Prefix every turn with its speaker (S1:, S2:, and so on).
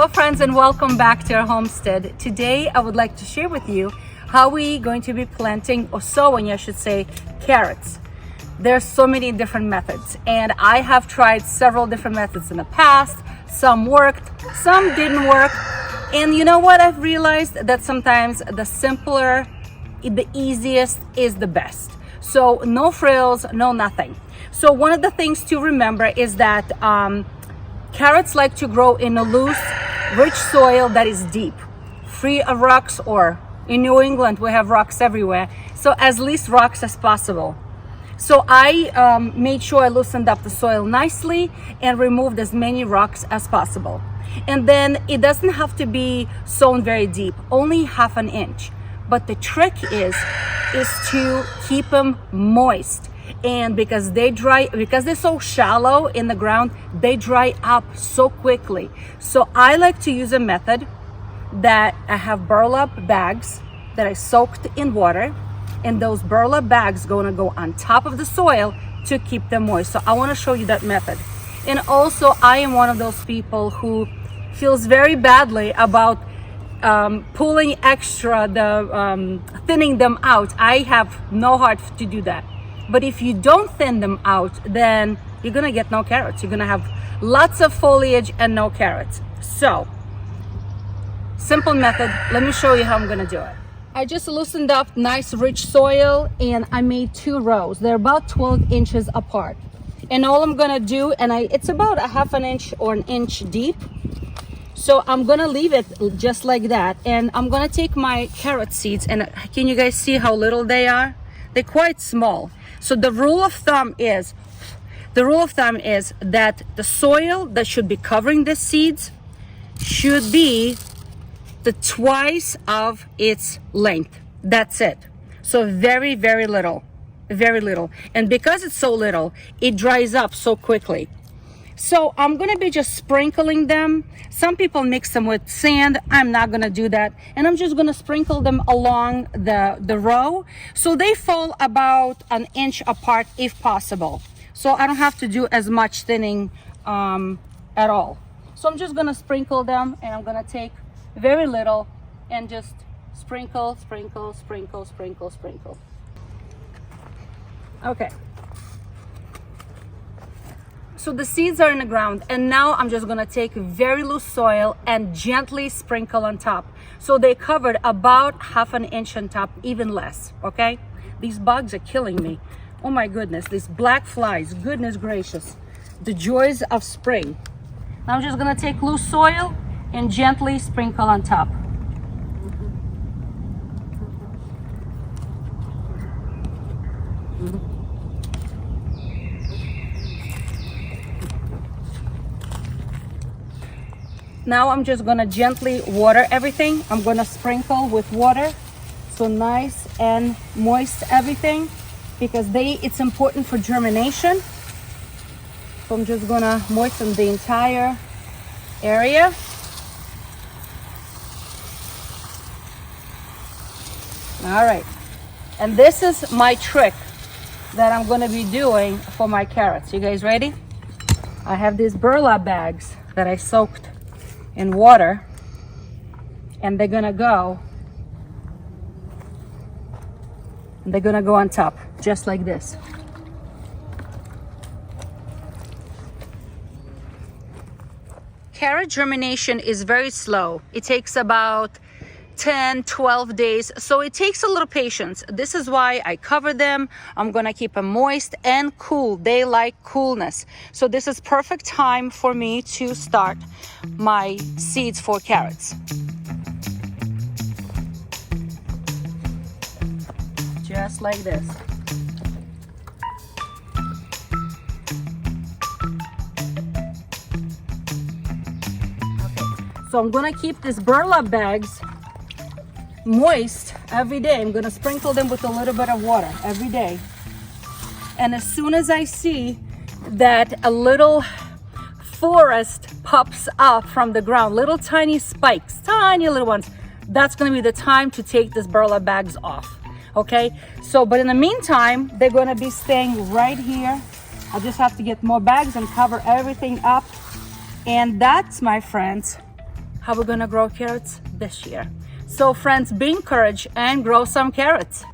S1: Hello friends, and welcome back to our homestead. Today I would like to share with you how we're going to be planting, or sowing I should say, carrots. There's so many different methods, and I have tried several different methods in the past. Some worked, some didn't work, and you know what, I've realized that sometimes the simpler, the easiest is the best. So no frills, no nothing. So one of the things to remember is that carrots like to grow in a loose, rich soil that is deep, free of rocks, or in New England we have rocks everywhere, so as least rocks as possible. So I made sure I loosened up the soil nicely and removed as many rocks as possible. And then it doesn't have to be sown very deep, only half an inch. But the trick is to keep them moist. And because they're so shallow in the ground, they dry up so quickly. So I like to use a method that I have burlap bags that I soaked in water, and those burlap bags gonna go on top of the soil to keep them moist. So I want to show you that method. And also, I am one of those people who feels very badly about pulling extra, thinning them out. I have no heart to do that. But if you don't thin them out, then you're gonna get no carrots. You're gonna have lots of foliage and no carrots. So, simple method. Let me show you how I'm gonna do it. I just loosened up nice rich soil, and I made 2 rows. They're about 12 inches apart. And all I'm gonna do, it's about a half an inch or an inch deep. So I'm gonna leave it just like that. And I'm gonna take my carrot seeds, and can you guys see how little they are? They're quite small. So the rule of thumb is that the soil that should be covering the seeds should be the twice of its length. That's it. So very, very little, very little. And because it's so little, it dries up so quickly. So I'm gonna be just sprinkling them. Some people mix them with sand. I'm not gonna do that. And I'm just gonna sprinkle them along the row, so they fall about an inch apart if possible. So I don't have to do as much thinning at all. So I'm just gonna sprinkle them, and I'm gonna take very little and just sprinkle, sprinkle, sprinkle, sprinkle, sprinkle. Okay. So the seeds are in the ground, and now I'm just gonna take very loose soil and gently sprinkle on top. So they covered about half an inch on top, even less, okay? These bugs are killing me. Oh my goodness, these black flies, goodness gracious. The joys of spring. Now I'm just gonna take loose soil and gently sprinkle on top. Now I'm just gonna gently water everything. I'm gonna sprinkle with water, so nice and moist everything, because it's important for germination. So I'm just gonna moisten the entire area. All right, and this is my trick that I'm gonna be doing for my carrots. You guys ready? I have these burlap bags that I soaked in water, and they're gonna go on top, just like this. Carrot germination is very slow. It takes about 10-12 days, so it takes a little patience. This is why I cover them. I'm gonna keep them moist and cool. They like coolness, so this is perfect time for me to start my seeds for carrots. Just like this. Okay, so I'm gonna keep these burlap bags moist every day. I'm gonna sprinkle them with a little bit of water every day. And as soon as I see that a little forest pops up from the ground, little tiny spikes, tiny little ones, that's gonna be the time to take these burlap bags off. Okay, so but in the meantime, they're gonna be staying right here. I just have to get more bags and cover everything up. And that's, my friends, how we're gonna grow carrots this year. So friends, be encouraged and grow some carrots.